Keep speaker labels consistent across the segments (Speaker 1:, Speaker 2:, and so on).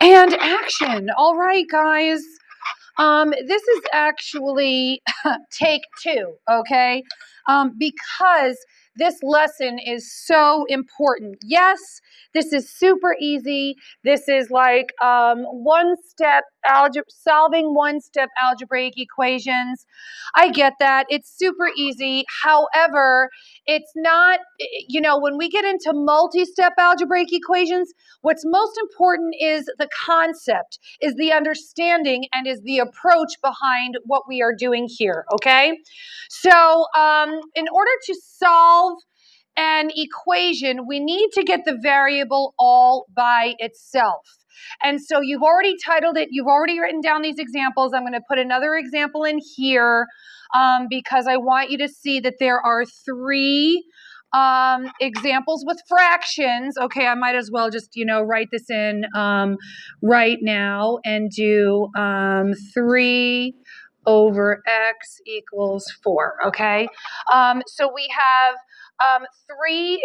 Speaker 1: And action. All right, guys. This is actually take two, okay? Because this lesson is so important. Yes, this is super easy. This is like one-step algebra, solving one-step algebraic equations. I get that. It's super easy. However, it's not, when we get into multi-step algebraic equations, what's most important is the concept, is the understanding, and is the approach behind what we are doing here, okay? So in order to solve an equation, we need to get the variable all by itself. And so you've already titled it, you've already written down these examples. I'm going to put another example in here because I want you to see that there are three examples with fractions. Okay, I might as well just, write this in right now and do 3 over x equals 4, okay? So we have three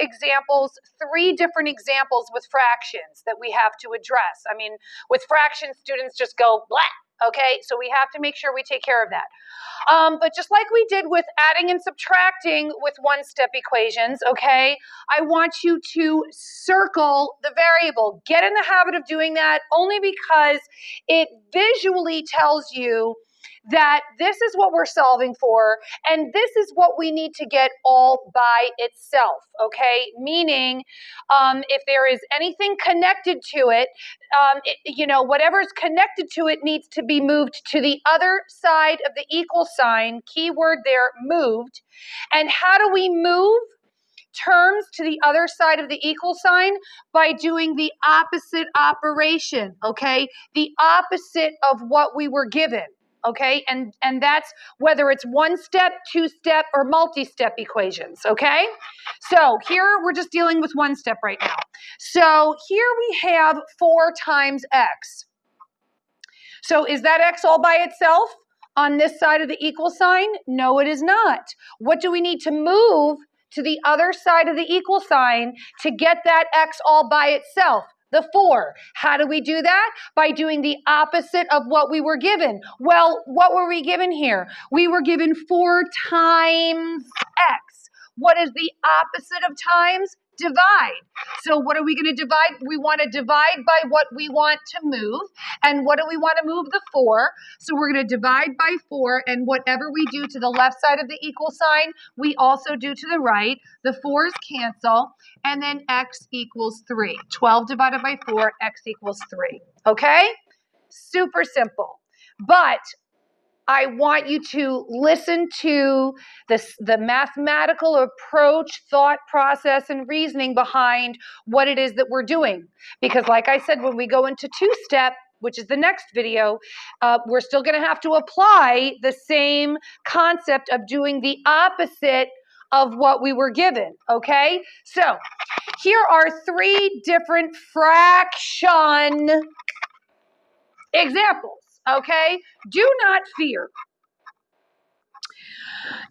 Speaker 1: different examples with fractions that we have to address. I mean, with fractions, students just go blah, okay? So we have to make sure we take care of that. But just like we did with adding and subtracting with one-step equations, okay, I want you to circle the variable. Get in the habit of doing that only because it visually tells you that this is what we're solving for, and this is what we need to get all by itself, okay? Meaning, if there is anything connected to it, whatever's connected to it needs to be moved to the other side of the equal sign, keyword there, moved. And how do we move terms to the other side of the equal sign? By doing the opposite operation, okay? The opposite of what we were given. Okay, and that's whether it's one-step, two-step, or multi-step equations, okay? So here we're just dealing with one step right now. So here we have 4 times x. So is that x all by itself on this side of the equal sign? No, it is not. What do we need to move to the other side of the equal sign to get that x all by itself? The 4. How do we do that? By doing the opposite of what we were given. Well, what were we given here? We were given 4 times x. What is the opposite of times? Divide. So what are we going to divide? We want to divide by what we want to move. And what do we want to move? The 4. So we're going to divide by 4, and whatever we do to the left side of the equal sign, we also do to the right. The 4's cancel, and then x equals 3. 12 divided by 4, x equals 3. Okay? Super simple. But I want you to listen to the mathematical approach, thought process, and reasoning behind what it is that we're doing. Because like I said, when we go into two-step, which is the next video, we're still going to have to apply the same concept of doing the opposite of what we were given, okay? So here are 3 different fraction examples, okay? Do not fear.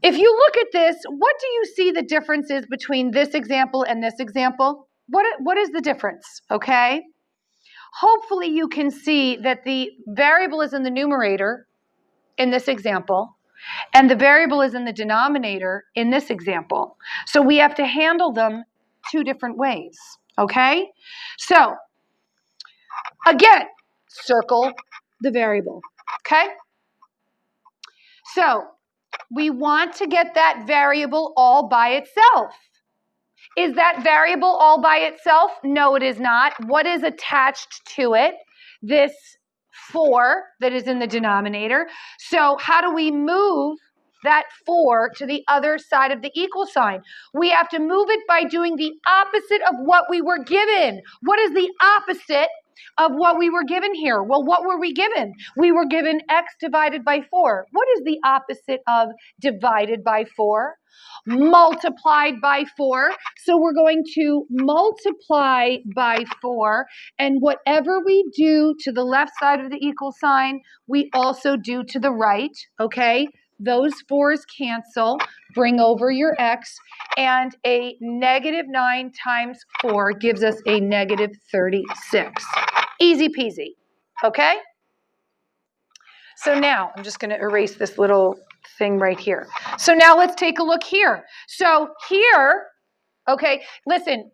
Speaker 1: If you look at this, what do you see the difference is between this example and this example? What is the difference, okay? Hopefully you can see that the variable is in the numerator in this example, and the variable is in the denominator in this example. So we have to handle them 2 different ways, okay? So, again, circle the variable, okay? So, we want to get that variable all by itself. Is that variable all by itself? No, it is not. What is attached to it? This 4 that is in the denominator. So how do we move that 4 to the other side of the equal sign? We have to move it by doing the opposite of what we were given. What is the opposite of what we were given here? Well, what were we given? We were given x divided by 4. What is the opposite of divided by 4? Multiplied by 4. So we're going to multiply by 4, and whatever we do to the left side of the equal sign, we also do to the right, okay? Those 4's cancel, bring over your x, and a -9 times 4 gives us a -36. Easy peasy, okay? So now I'm just going to erase this little thing right here. So now let's take a look here. So here, okay, listen,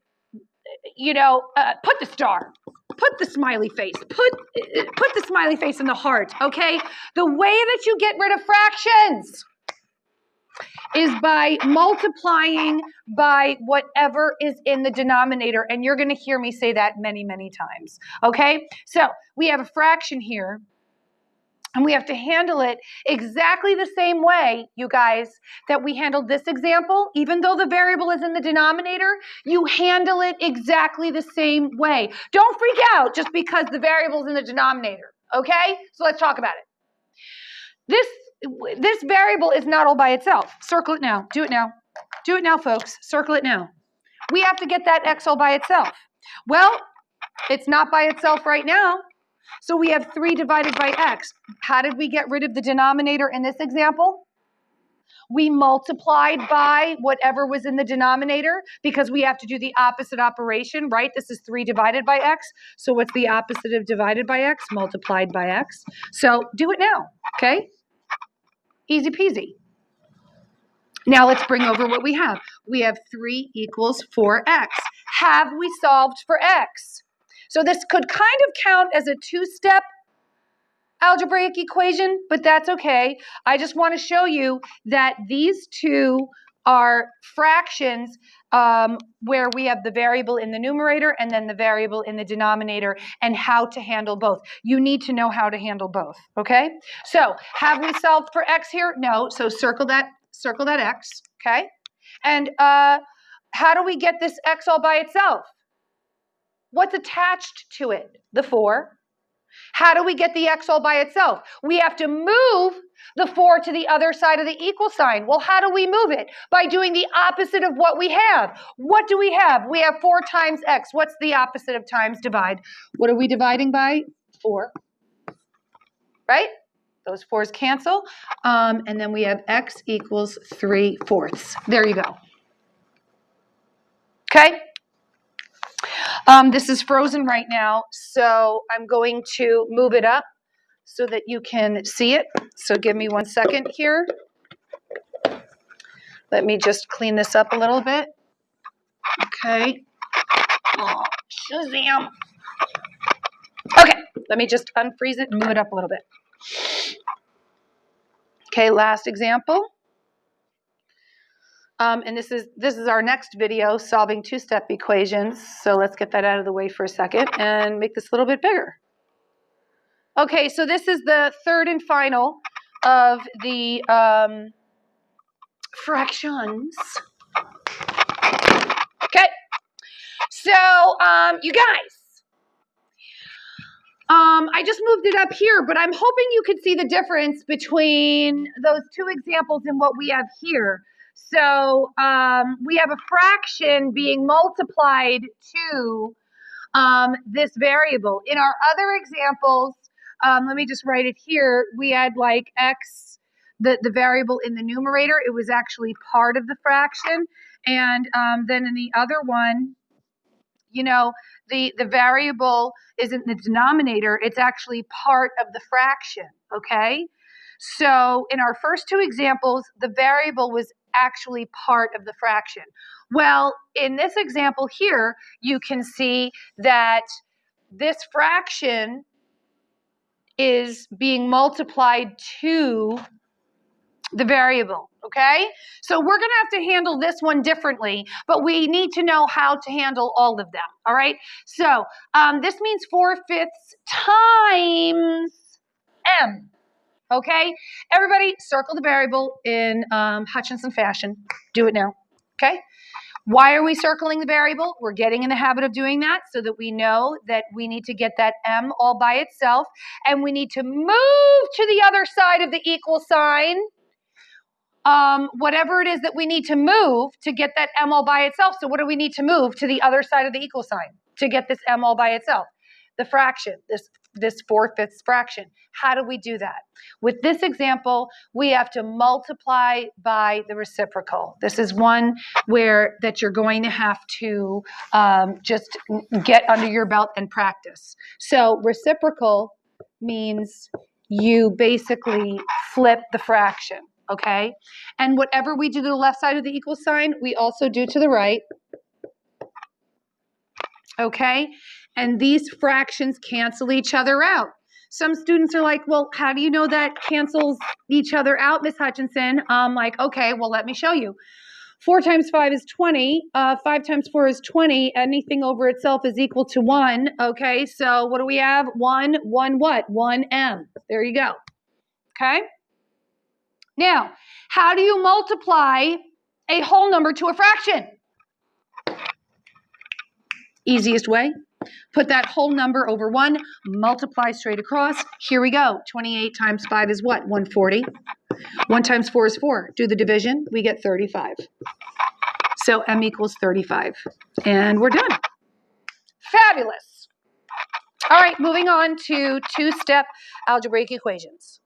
Speaker 1: put the star, put the smiley face, put the smiley face in the heart, okay? The way that you get rid of fractions is by multiplying by whatever is in the denominator, and you're going to hear me say that many, many times, okay? So we have a fraction here, and we have to handle it exactly the same way, you guys, that we handled this example. Even though the variable is in the denominator, you handle it exactly the same way. Don't freak out just because the variable is in the denominator, okay? So let's talk about it. This variable is not all by itself. Circle it now. Do it now. Do it now, folks. Circle it now. We have to get that x all by itself. Well, it's not by itself right now. So we have 3 divided by x. How did we get rid of the denominator in this example? We multiplied by whatever was in the denominator because we have to do the opposite operation, right? This is 3 divided by x. So what's the opposite of divided by x? Multiplied by x. So do it now, okay? Easy peasy. Now let's bring over what we have. We have 3 equals 4x. Have we solved for x? So this could kind of count as a 2-step algebraic equation, but that's okay. I just want to show you that these two are fractions where we have the variable in the numerator and then the variable in the denominator, and how to handle both. You need to know how to handle both, okay? So have we solved for x here? No, so circle that x, okay? And how do we get this x all by itself? What's attached to it? The 4. How do we get the x all by itself? We have to move the 4 to the other side of the equal sign. Well, how do we move it? By doing the opposite of what we have. What do we have? We have 4 times x. What's the opposite of times divide? What are we dividing by? 4. Right? Those 4s cancel. And then we have x equals 3/4. There you go. Okay? This is frozen right now, so I'm going to move it up so that you can see it. So give me 1 second here. Let me just clean this up a little bit. Okay. Oh, Shazam. Okay, let me just unfreeze it and move it up a little bit. Okay, last example. And this is our next video, solving 2-step equations. So let's get that out of the way for a second and make this a little bit bigger. Okay, so this is the third and final of the fractions. Okay, so you guys, I just moved it up here, but I'm hoping you could see the difference between those 2 examples and what we have here. So we have a fraction being multiplied to this variable. In our other examples, let me just write it here. We had like x, the variable in the numerator. It was actually part of the fraction. And then in the other one, the variable isn't the denominator. It's actually part of the fraction, okay? So in our first 2 examples, the variable was actually part of the fraction. Well, in this example here, you can see that this fraction is being multiplied to the variable, okay? So we're going to have to handle this one differently, but we need to know how to handle all of them, all right? So this means 4/5 times m. Okay, everybody circle the variable in Hutchinson fashion. Do it now, okay? Why are we circling the variable? We're getting in the habit of doing that so that we know that we need to get that m all by itself, and we need to move to the other side of the equal sign, whatever it is that we need to move to get that m all by itself. So what do we need to move to the other side of the equal sign to get this m all by itself? The fraction, this this 4/5 fraction. How do we do that? With this example, we have to multiply by the reciprocal. This is one that you're going to have to just get under your belt and practice. So reciprocal means you basically flip the fraction, okay? And whatever we do to the left side of the equal sign, we also do to the right. Okay? And these fractions cancel each other out. Some students are like, well, how do you know that cancels each other out, Miss Hutchinson? I'm like, okay, well, let me show you. 4 times 5 is 20. 5 times 4 is 20. Anything over itself is equal to 1. Okay, so what do we have? 1 what? 1m. There you go. Okay? Now, how do you multiply a whole number to a fraction? Easiest way, put that whole number over 1, multiply straight across. Here we go. 28 times 5 is what? 140. 1 times 4 is 4. Do the division. We get 35. So m equals 35. And we're done. Fabulous. All right, moving on to two-step algebraic equations.